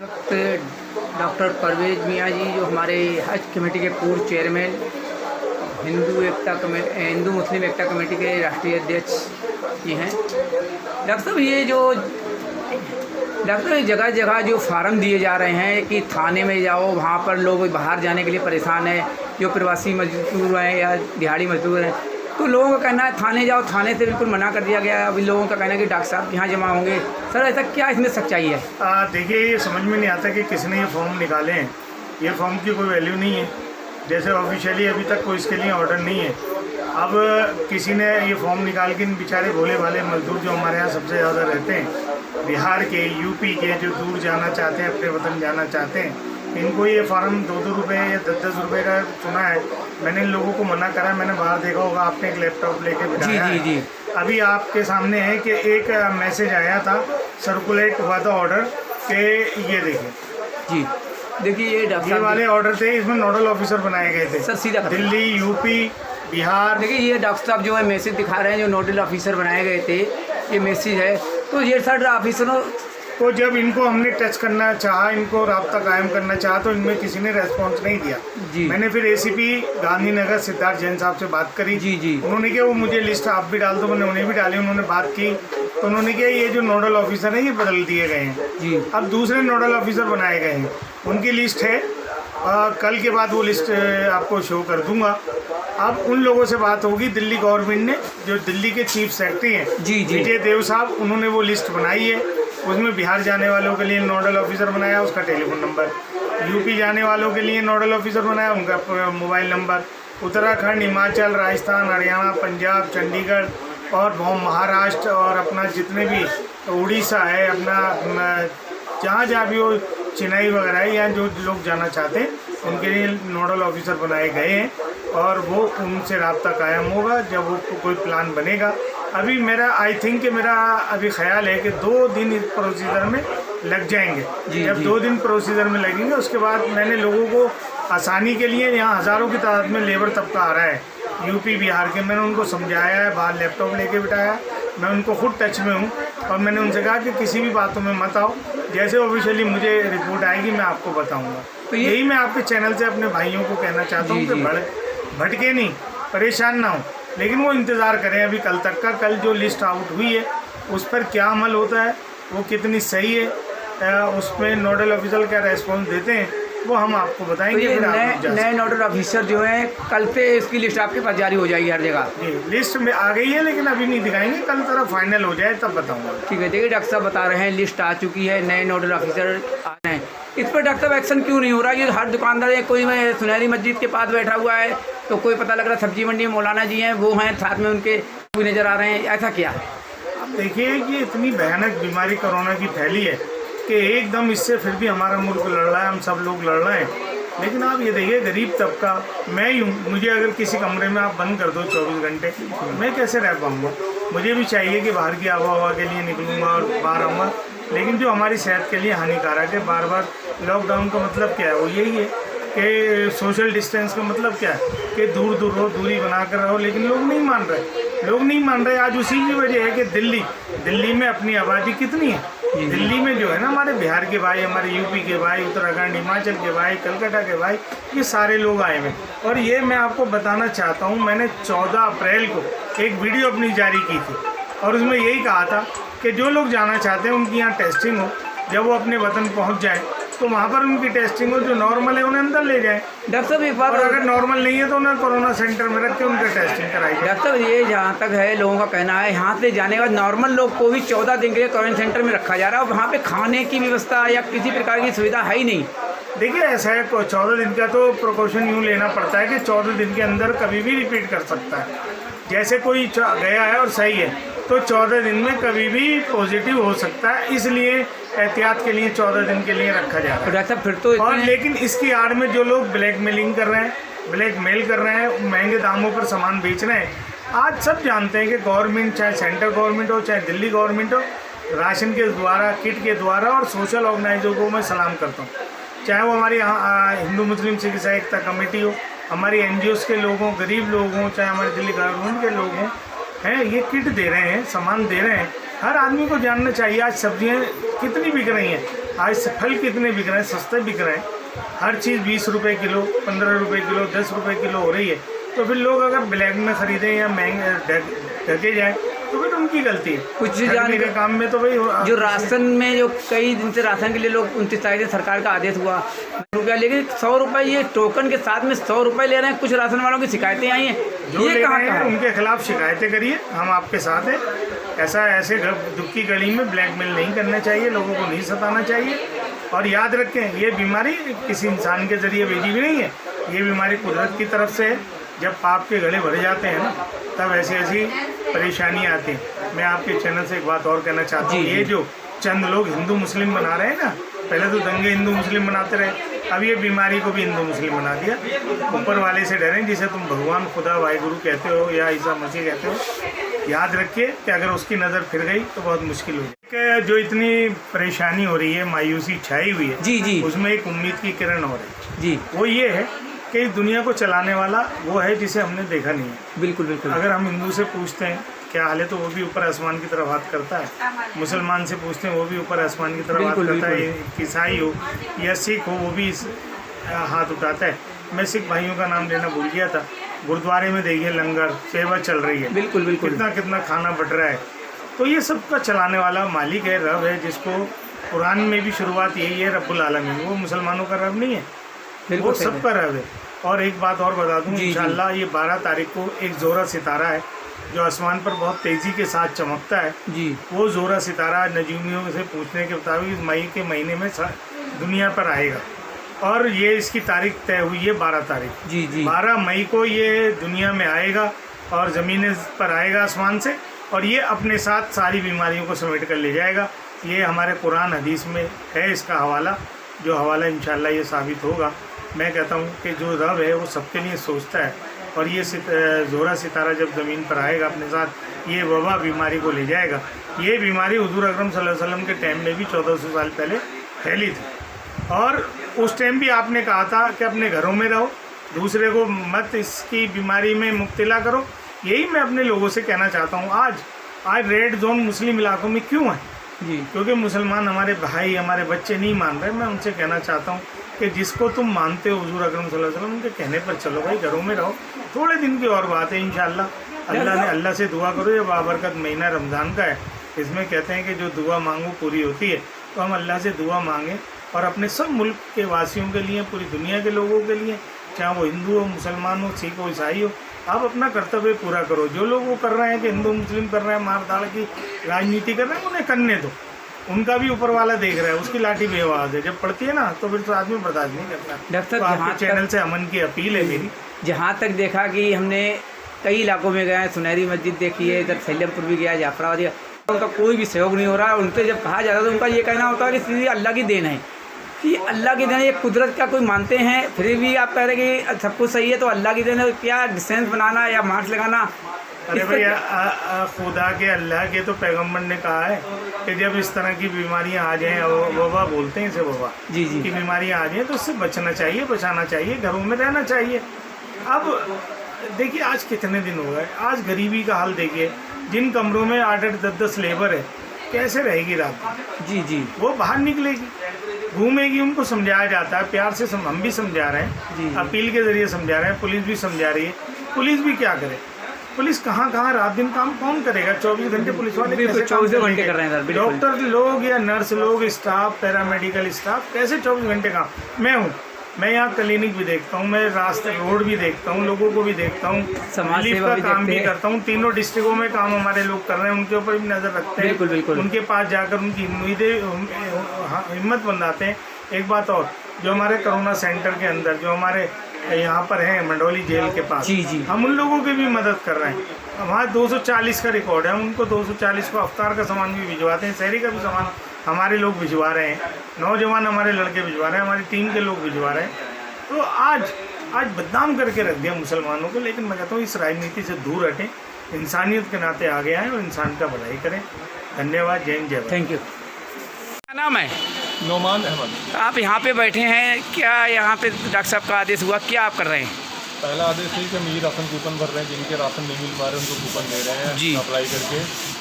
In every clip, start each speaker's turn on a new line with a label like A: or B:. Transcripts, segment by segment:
A: Doctor Parvez मियाँ जी जो हमारे हज कमेटी के पूर्व चेयरमैन, हिंदू मुस्लिम एकता कमेटी के राष्ट्रीय अध्यक्ष जी हैं। डॉक्टर साहब जगह जगह जो फार्म दिए जा रहे हैं कि थाने में जाओ, वहाँ पर लोग बाहर जाने के लिए परेशान हैं, जो प्रवासी मजदूर हैं या दिहाड़ी मजदूर हैं, तो लोगों का कहना है थाने जाओ, थाने से बिल्कुल मना कर दिया गया है। अभी लोगों का कहना है कि डॉक्टर साहब यहाँ जमा होंगे। सर ऐसा क्या इसमें सच्चाई है?
B: देखिए, ये समझ में नहीं आता कि किसने ये फॉर्म निकाले हैं। ये फॉर्म की कोई वैल्यू नहीं है, जैसे ऑफिशियली अभी तक कोई इसके लिए ऑर्डर नहीं है। अब किसी ने ये फॉर्म निकाल के इन बेचारे भोले भाले मजदूर जो हमारे यहाँ सबसे ज़्यादा रहते हैं, बिहार के, यूपी के, जो दूर जाना चाहते हैं, अपने वतन जाना चाहते हैं, इनको ये फार्म 2-2 रुपये या 10-10 रुपये का सुना है। मैंने इन लोगों को मना करा। मैंने बाहर देखा होगा, आपने एक लैपटॉप लेके बिठाया है।
A: जी।
B: अभी आपके सामने है कि एक मैसेज आया था, सर्कुलेट हुआ था ऑर्डर के, ये देखिए
A: जी। देखिए ये
B: वाले ऑर्डर थे, इसमें नोडल ऑफिसर बनाए गए थे।
A: सर सीधा
B: दिल्ली, यूपी, बिहार।
A: देखिए ये डॉक्टर साहब जो है मैसेज दिखा रहे हैं, जो नोडल ऑफिसर बनाए गए थे, ये मैसेज है। तो ये सर ऑफिसरों
B: तो जब इनको हमने टच करना चाहा, इनको राब्ता कायम करना चाहा, तो इनमें किसी ने रेस्पॉन्स नहीं दिया।
A: जी।
B: मैंने फिर एसीपी गांधीनगर सिद्धार्थ जैन साहब से बात करी।
A: जी।
B: उन्होंने कहा वो मुझे लिस्ट आप भी डाल दो, मैंने उन्हें भी डाली। उन्होंने बात की तो उन्होंने कहा ये जो नोडल ऑफिसर हैं ये बदल दिए गए हैं
A: जी।
B: अब दूसरे नोडल ऑफिसर बनाए गए हैं, उनकी लिस्ट है। कल के बाद वो लिस्ट आपको शो कर दूंगा। अब उन लोगों से बात होगी, दिल्ली गवर्नमेंट ने, जो दिल्ली के चीफ सेक्रेटरी हैं विजय देव साहब, उन्होंने वो लिस्ट बनाई है। उसमें बिहार जाने वालों के लिए नोडल ऑफिसर बनाया, उसका टेलीफोन नंबर। यूपी जाने वालों के लिए नोडल ऑफिसर बनाया, उनका मोबाइल नंबर। उत्तराखंड, हिमाचल, राजस्थान, हरियाणा, पंजाब, चंडीगढ़ और महाराष्ट्र और अपना जितने भी उड़ीसा है, अपना जहाँ भी वो चेन्नई वगैरह है, या जो लोग जाना चाहते हैं उनके लिए नोडल ऑफिसर बनाए गए हैं। और वो उनसे राब्ता कायम होगा जब वो कोई प्लान बनेगा। अभी मेरा मेरा अभी ख्याल है कि 2 दिन इस प्रोसीजर में लग जाएंगे। जब 2 दिन प्रोसीजर में लगेंगे, उसके बाद मैंने लोगों को आसानी के लिए, यहाँ हज़ारों की तादाद में लेबर तबका आ रहा है यूपी बिहार के, मैंने उनको समझाया है, बाहर लैपटॉप लेके बिठाया। मैं उनको खुद टच में हूँ और मैंने उनसे कहा कि किसी भी बातों में मत आओ, जैसे ऑफिशियली मुझे रिपोर्ट आएगी मैं आपको बताऊँगा। तो यही मैं आपके चैनल से अपने भाइयों को कहना चाहता हूँ कि भटके नहीं, परेशान ना हो, लेकिन वो इंतज़ार करें अभी कल तक का। कल जो लिस्ट आउट हुई है उस पर क्या अमल होता है, वो कितनी सही है, उसमें नोडल ऑफिसर क्या रेस्पॉन्स देते हैं, वो हम आपको बताएंगे।
A: तो नए नोडल ऑफिसर जो हैं, कल से इसकी लिस्ट आपके पास जारी हो जाएगी हर जगह?
B: लिस्ट में आ गई है, लेकिन अभी नहीं दिखाएंगे, कल तरह फाइनल हो जाए तब बताऊंगा।
A: ठीक है। देखिए डॉक्टर साहब बता रहे हैं लिस्ट आ चुकी है, नए नोडल ऑफिसर आ रहे हैं। इस पर डॉक्टर साहब एक्शन क्यों नहीं हो रहा? ये हर दुकानदार है, कोई मैं सुनहरी मस्जिद के पास बैठा हुआ है, तो कोई पता लग रहा है सब्जी मंडी में मौलाना जी हैं, वो हैं, साथ में उनके कोई नज़र आ रहे हैं, ऐसा क्या?
B: अब देखिए कि इतनी भयानक बीमारी कोरोना की फैली है कि एकदम इससे फिर भी हमारा मुल्क लड़ रहा है, हम सब लोग लड़ रहे हैं। लेकिन आप ये देखिए, गरीब तबका, मैं ही हूँ, मुझे अगर किसी कमरे में आप बंद कर दो 24 घंटे, मैं कैसे रह पाऊँगा? मुझे भी चाहिए कि बाहर की आबो हवा के लिए निकलूँगा और बाहर आऊँगा, लेकिन जो हमारी सेहत के लिए हानिकारक है। बार बार लॉकडाउन का मतलब क्या है? वो यही है कि सोशल डिस्टेंस का मतलब क्या है कि दूर रहो, दूरी बना कर रहो, लेकिन लोग नहीं मान रहे। आज उसी की वजह है कि दिल्ली में अपनी आबादी कितनी है, दिल्ली में जो है ना, हमारे बिहार के भाई, हमारे यूपी के भाई, उत्तराखंड, हिमाचल के भाई, कलकत्ता के भाई, ये सारे लोग आए हुए। और ये मैं आपको बताना चाहता हूँ, मैंने 14 अप्रैल को एक वीडियो अपनी जारी की थी और उसमें यही कहा था कि जो लोग जाना चाहते हैं उनकी यहाँ टेस्टिंग हो, जब वो अपने वतन पहुँच जाए तो वहाँ पर उनकी टेस्टिंग हो, जो नॉर्मल है उन्हें अंदर ले जाए।
A: डॉक्टर साहब एक बात,
B: और अगर नॉर्मल नहीं है तो उन्हें कोरोना सेंटर में रख के उनकी टेस्टिंग कराई।
A: डॉक्टर साहब ये जहाँ तक है, लोगों का कहना है यहाँ से जाने के बाद नॉर्मल लोग को भी 14 दिन के लिए क्वारंटाइन सेंटर में रखा जा रहा है, और वहाँ पे खाने की व्यवस्था या किसी प्रकार की सुविधा है ही नहीं।
B: देखिए ऐसा है, 14 दिन का तो प्रिकॉशन यूँ लेना पड़ता है कि 14 दिन के अंदर कभी भी रिपीट कर सकता है। जैसे कोई गया है और सही है तो 14 दिन में कभी भी पॉजिटिव हो सकता है, इसलिए एहतियात के लिए 14 दिन के लिए रखा जा रहा है।
A: फिर तो
B: और लेकिन इसकी आड़ में जो लोग ब्लैकमेल कर रहे हैं, महंगे दामों पर सामान बेच रहे हैं, आज सब जानते हैं कि गवर्नमेंट, चाहे सेंट्रल गवर्नमेंट हो, चाहे दिल्ली गवर्नमेंट हो, राशन के द्वारा, किट के द्वारा और सोशल ऑर्गेनाइजरों को मैं सलाम करता हूँ, चाहे वो हमारी हिंदू मुस्लिम सिख एकता कमेटी हो, हमारी NGOs के लोग हों, गरीब लोग हों, चाहे हमारे दिल्ली गवर्नमेंट के लोग हों, हैं, ये किट दे रहे हैं, सामान दे रहे हैं। हर आदमी को जानना चाहिए आज सब्जियां कितनी बिक रही हैं। आज फल कितने बिक रहे हैं, सस्ते बिक रहे हैं, हर चीज़ 20 रुपये किलो, 15 रुपये किलो, 10 रुपये किलो हो रही है। तो फिर लोग अगर ब्लैक में ख़रीदें या महंगे ढके जाए तो फिर उनकी गलती है।
A: कुछ जाने
B: के काम में तो भाई
A: जो राशन में जो कई दिन से राशन के लिए लोग 29 तारीख से सरकार का आदेश हुआ रुपया, लेकिन 100 रुपये ये टोकन के साथ में 100 रुपये ले रहे हैं। कुछ राशन वालों की शिकायतें आई हैं,
B: जो
A: ये
B: ले
A: कहाँ
B: रहे हैं
A: का है?
B: उनके खिलाफ शिकायतें करिए, हम आपके साथ हैं। ऐसे दुख की घड़ी में ब्लैकमेल नहीं करना चाहिए, लोगों को नहीं सताना चाहिए। और याद रखें, ये बीमारी किसी इंसान के जरिए भेजी भी नहीं है, ये बीमारी कुदरत की तरफ से है। जब पाप के गले भरे जाते हैं ना, तब ऐसी ऐसी परेशानियाँ आती हैं। मैं आपके चैनल से एक बात और कहना चाहता हूँ, ये जो चंद लोग हिंदू मुस्लिम बना रहे हैं ना, पहले तो दंगे हिंदू मुस्लिम बनाते रहे, अब ये बीमारी को भी हिंदू मुस्लिम बना दिया। ऊपर वाले से डरें, जिसे तुम भगवान खुदा वाहिगुरु कहते हो या ईसा मसीह कहते हो। याद रखिए कि अगर उसकी नज़र फिर गई तो बहुत मुश्किल हो जाएगी। जो इतनी परेशानी हो रही है, मायूसी छाई हुई है,
A: जी
B: उसमें एक उम्मीद की किरण हो रही है
A: जी।
B: वो ये है कि दुनिया को चलाने वाला वो है जिसे हमने देखा नहीं है।
A: बिल्कुल बिल्कुल।
B: अगर हम हिंदू से पूछते हैं क्या हाल है, तो वो भी ऊपर आसमान की तरफ हाथ करता है। मुसलमान से पूछते हैं, वो भी ऊपर आसमान की तरफ हाथ करता है। ईसाई हो या सिख हो, वो भी हाथ उठाता है। मैं सिख भाइयों का नाम लेना भूल गया था। गुरुद्वारे में देखिए लंगर सेवा चल रही है,
A: बिल्कुल बिल्कुल,
B: कितना कितना खाना बट रहा है। तो ये सबका चलाने वाला मालिक है, रब है, जिसको कुरान में भी शुरुआत यही है, रब्बुल आलमीन। वो मुसलमानों का रब नहीं है, वो सबका रब है। और एक बात और बता दूं, इंशाल्लाह ये 12 तारीख को एक जोरा सितारा है जो आसमान पर बहुत तेज़ी के साथ चमकता है जी। वो जोरा सितारा नजूमियों से पूछने के मुताबिक मई के महीने में दुनिया पर आएगा, और ये इसकी तारीख तय हुई है 12 तारीख जी। 12 मई को ये दुनिया में आएगा और ज़मीन पर आएगा आसमान से, और ये अपने साथ सारी बीमारियों को समेट कर ले जाएगा। ये हमारे कुरान हदीस में है इसका हवाला, जो हवाला इंशाल्लाह ये साबित होगा। मैं कहता हूँ कि जो रब है वो सबके लिए सोचता है, और ये जोरा सितारा जब ज़मीन पर आएगा अपने साथ ये वबा बीमारी को ले जाएगा। ये बीमारी हुजूर अकरम सल्लल्लाहु अलैहि वसल्लम के टाइम में भी 1400 साल पहले फैली थी, और उस टाइम भी आपने कहा था कि अपने घरों में रहो, दूसरे को मत इसकी बीमारी में मुब्तला करो। यही मैं अपने लोगों से कहना चाहता हूँ। आज रेड जोन मुस्लिम इलाकों में क्यों है जी? क्योंकि मुसलमान हमारे भाई हमारे बच्चे नहीं मान रहे। मैं उनसे कहना चाहता हूँ कि जिसको तुम मानते हो हुजूर अकरम सल्लल्लाहु अलैहि वसल्लम, उनके कहने पर चलो भाई, घरों में रहो। थोड़े दिन की और बात है इंशाअल्लाह। अल्लाह से दुआ करो। ये बाबरकत महीना रमज़ान का है, इसमें कहते हैं कि जो दुआ मांगो पूरी होती है। तो हम अल्लाह से दुआ मांगें और अपने सब मुल्क के वासियों के लिए, पूरी दुनिया के लोगों के लिए, चाहे वो हिंदू हो, मुसलमान हो, सिख हो, ईसाई हो, आप अपना कर्तव्य पूरा करो। जो लोग वो कर रहे हैं कि हिंदू मुस्लिम कर रहे हैं, मार धाड़ की राजनीति कर रहे हैं, उन्हें करने दो। उनका भी ऊपर वाला देख रहा है, उसकी लाठी बेआवाज़ है। जब पड़ती है ना तो फिर तो आदमी बर्दाश्त नहीं करता।
A: डॉक्टर
B: तो आपके चैनल से अमन की अपील है मेरी।
A: जहाँ तक देखा कि हमने कई इलाकों में गए, सुनहरी मस्जिद देखी है, इधर सैलमपुर भी गया, जाफराबाद गया, उनका कोई भी सहयोग नहीं हो रहा है। उनसे जब कहा जाता है तो उनका ये कहना होता है कि सीधी अल्लाह की देन है, कि अल्लाह की देन है, ये कुदरत का कोई मानते हैं। फिर भी आप कह रहे हैं कि सब कुछ सही है तो अल्लाह की देन है, क्या डिस्टेंस बनाना या मास्क लगाना?
B: अरे भैया, खुदा के अल्लाह के तो पैगम्बर ने कहा है कि जब इस तरह की बीमारियां आ जाएं, वबा बोलते हैं इसे, वबा जी की बीमारियां आ जाएं तो उससे बचना चाहिए, बचाना चाहिए, घरों में रहना चाहिए। अब देखिए आज कितने दिन हो गए, आज गरीबी का हाल देखिए। जिन कमरों में 8-8, 10-10 लेबर है, कैसे रहेगी रात जी? वो बाहर निकलेगी, घूमेगी, उनको समझाया जाता है प्यार से। हम भी समझा रहे हैं, अपील के जरिए समझा रहे हैं, पुलिस भी समझा रही है। पुलिस भी क्या करे? पुलिस कहाँ रात दिन काम कौन करेगा? 24 घंटे पुलिस वाले
A: 24 घंटे कर रहे हैं।
B: डॉक्टर लोग या नर्स लोग, स्टाफ, पैरामेडिकल स्टाफ, कैसे 24 घंटे काम? मैं यहाँ क्लिनिक भी देखता हूँ, मैं रास्ते रोड भी देखता हूँ, लोगों को भी देखता हूँ, समाज सेवा का काम भी करता हूँ। तीनों डिस्ट्रिक्टों में काम हमारे लोग कर रहे हैं, उनके ऊपर भी नज़र रखते हैं। बिल्कुल। उनके पास जाकर उनकी हिम्मत बनाते हैं। एक बात और, जो हमारे कोरोना सेंटर के अंदर, जो हमारे यहाँ पर है मंडौली जेल के पास, जी, हम उन लोगों की भी मदद कर रहे हैं। वहाँ 240 का रिकॉर्ड है, उनको 240 को अफ्तार का सामान भी भिजवाते हैं, शहरी का भी सामान हमारे लोग भिजवा रहे हैं, नौजवान हमारे लड़के भिजवा रहे हैं, हमारी टीम के लोग भिजवा रहे हैं। तो आज बदनाम करके रख दिया मुसलमानों को। लेकिन मैं कहता हूँ इस राजनीति से दूर हटें, इंसानियत के नाते आगे आएँ और इंसान का भलाई करें। धन्यवाद। जय हिंद, जय भारत।
A: Thank you. क्या नाम है?
C: नोमान अहमद।
A: आप यहाँ पे बैठे हैं, क्या यहाँ पे डॉक्टर साहब का आदेश हुआ, क्या आप कर रहे हैं?
C: पहला आदेश है कि हम ये राशन कूपन भर रहे हैं, जिनके राशन नहीं मिल पा रहे उनको कूपन दे रहे हैं जी, अप्लाई करके।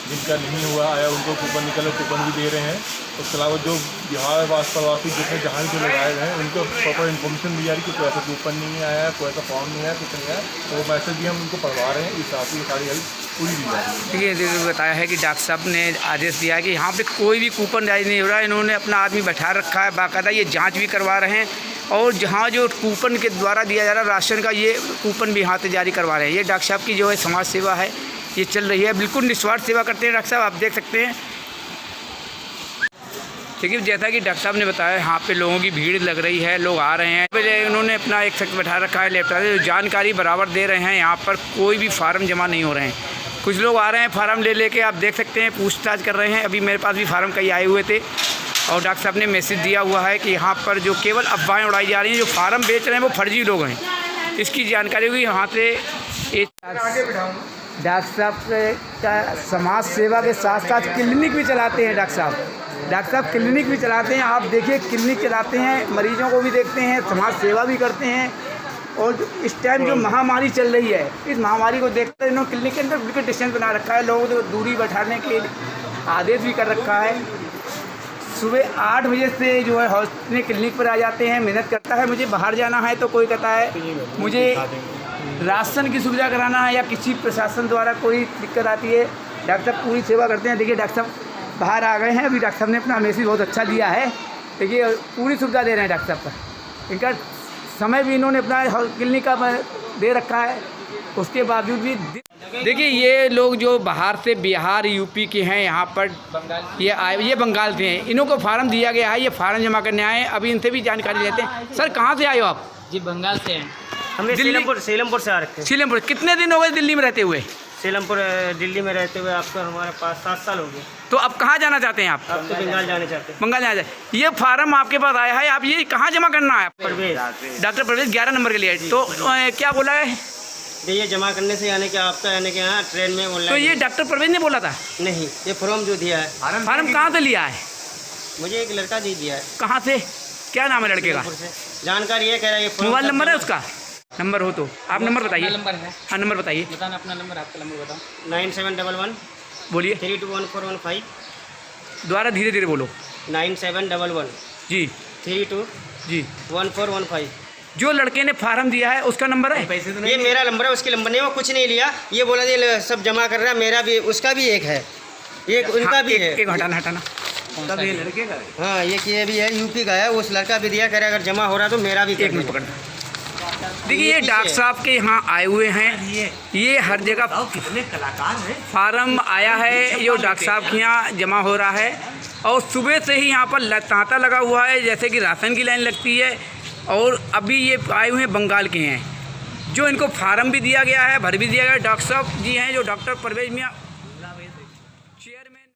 C: जिनका नहीं हुआ आया उनको कूपन निकले, कूपन भी दे रहे हैं। उसके अलावा जो बिहार प्रवासी जितने जहाँ जो लोग आए हैं उनको प्रॉपर इन्फॉर्मेशन दी जा रही है कि कोई ऐसा कूपन नहीं आया, कोई ऐसा फॉर्म नहीं आया, कुछ नहीं आया, तो वो मैसेज भी हम उनको पढ़वा रहे हैं। इस हिसाब से सारी हेल्प पूरी दी जा रही है।
A: देखिए बताया है कि डॉक्टर साहब ने आदेश दिया है कि यहाँ पे कोई भी कूपन जारी नहीं हो रहा है। इन्होंने अपना आदमी बैठा रखा है, बाकायदा ये जांच भी करवा रहे हैं और जहाँ जो कूपन के द्वारा दिया जा रहा है राशन का, ये कूपन भी यहाँ से जारी करवा रहे हैं। ये डॉक्टर साहब की जो है समाज सेवा है ये चल रही है, बिल्कुल निस्वार्थ सेवा करते हैं डॉक्टर साहब, आप देख सकते हैं। ठीक है, जैसा कि डॉक्टर साहब ने बताया यहाँ पे लोगों की भीड़ लग रही है, लोग आ रहे हैं। पहले उन्होंने अपना एक शख्स बैठा रखा है लैपटॉप से, जानकारी बराबर दे रहे हैं। यहाँ पर कोई भी फार्म जमा नहीं हो रहे हैं। कुछ लोग आ रहे हैं फार्म ले लेके, आप देख सकते हैं, पूछताछ कर रहे हैं। अभी मेरे पास भी फार्म कई आए हुए थे और डॉक्टर साहब ने मैसेज दिया हुआ है कि यहाँ पर जो केवल अफवाहें उड़ाई जा रही हैं, जो फार्म बेच रहे हैं वो फर्जी लोग हैं। इसकी जानकारी हुई यहाँ से डॉक्टर साहब का समाज सेवा के साथ साथ क्लिनिक भी चलाते हैं। डॉक्टर साहब क्लिनिक भी चलाते हैं। आप देखिए, क्लिनिक चलाते हैं, मरीजों को भी देखते हैं, समाज सेवा भी करते हैं। और इस टाइम जो महामारी चल रही है, इस महामारी को देखते हुए इन्होंने क्लिनिक के अंदर बिल्कुल डिस्टेंस बना रखा है, लोगों को दूरी बैठाने के आदेश भी कर रखा है। सुबह 8 बजे से जो है हॉस्पिटल क्लिनिक पर आ जाते हैं, मेहनत करता है। मुझे बाहर जाना है तो कोई कहता है मुझे राशन की सुविधा कराना है या किसी प्रशासन द्वारा कोई दिक्कत आती है, डॉक्टर साहब पूरी सेवा करते हैं। देखिए डॉक्टर साहब बाहर आ गए हैं, अभी डॉक्टर साहब ने अपना मैसेज बहुत अच्छा दिया है। देखिए पूरी सुविधा दे रहे हैं डॉक्टर साहब का। इनका समय भी इन्होंने अपना क्लिनिक का दे रखा है, उसके बावजूद भी देखिए ये लोग जो बाहर से बिहार यूपी के हैं, यहाँ पर ये आए, ये बंगाल से हैं। इन्हों को फार्म दिया गया है, ये फार्म जमा करने आए हैं। अभी इनसे भी जानकारी लेते हैं। सर कहाँ से आए हो आप?
D: जी बंगाल से हैं।
E: हम सीलमपुर से आ रखे हैं।
A: सीलमपुर कितने दिन हो गए दिल्ली में रहते हुए?
E: सीलमपुर दिल्ली में रहते हुए आपको हमारे पास 7 साल हो गए।
A: तो अब कहाँ जाना चाहते हैं आप?
E: अब तो बंगाल जाने चाहते हैं।
A: बंगाल जाना चाहते। ये फार्म आपके पास आया है, आप ये कहाँ जमा करना है?
E: परवेज
A: डॉक्टर परवेज 11 नंबर के लिए। तो क्या बोला है?
E: ये जमा करने से यानी कि आपका यानी कि यहाँ ट्रेन में ऑनलाइन।
A: तो ये डॉक्टर परवेज ने बोला था?
E: नहीं, ये फॉर्म जो दिया है।
A: फार्म कहाँ से लिया है?
E: मुझे एक लड़का दे दिया है।
A: कहाँ से? क्या नाम है लड़के का?
E: जानकारी ये कह रहा है ये
A: मोबाइल नंबर है उसका? नंबर हो तो आप नंबर बताइए।
D: नंबर है?
A: हाँ नंबर बताइए।
D: बताना अपना नंबर, आपका नंबर बताओ।
E: 9711
A: बोलिए
E: 321415।
A: दोबारा धीरे धीरे बोलो।
E: 9711
A: जी
E: 32
A: जी।
E: 1415।
A: जो लड़के ने फार्म दिया है उसका नंबर है?
E: ये मेरा नंबर है, उसके नंबर नहीं, वो कुछ नहीं लिया। ये बोला ये सब जमा कर रहा है, मेरा भी उसका भी एक है, एक उनका भी है।
A: एक हटाना हटाना।
D: तब ये लड़के का है।
E: हाँ ये भी है, यूपी का है। उस लड़का भी दिया, कह रहा अगर जमा हो रहा तो मेरा भी
A: एक मिनट पकड़ना। देखिए ये डॉक्टर साहब के यहाँ आए हुए हैं, ये हर जगह
D: कितने कलाकार हैं।
A: फार्म आया है, ये डॉक्टर साहब के यहाँ जमा हो रहा है और सुबह से ही यहाँ पर तांता लगा हुआ है, जैसे कि राशन की लाइन लगती है। और अभी ये आए हुए हैं बंगाल के हैं, जो इनको फार्म भी दिया गया है, भर भी दिया गया है। डॉक्टर साहब जी हैं जो डॉक्टर परवेज मियाँ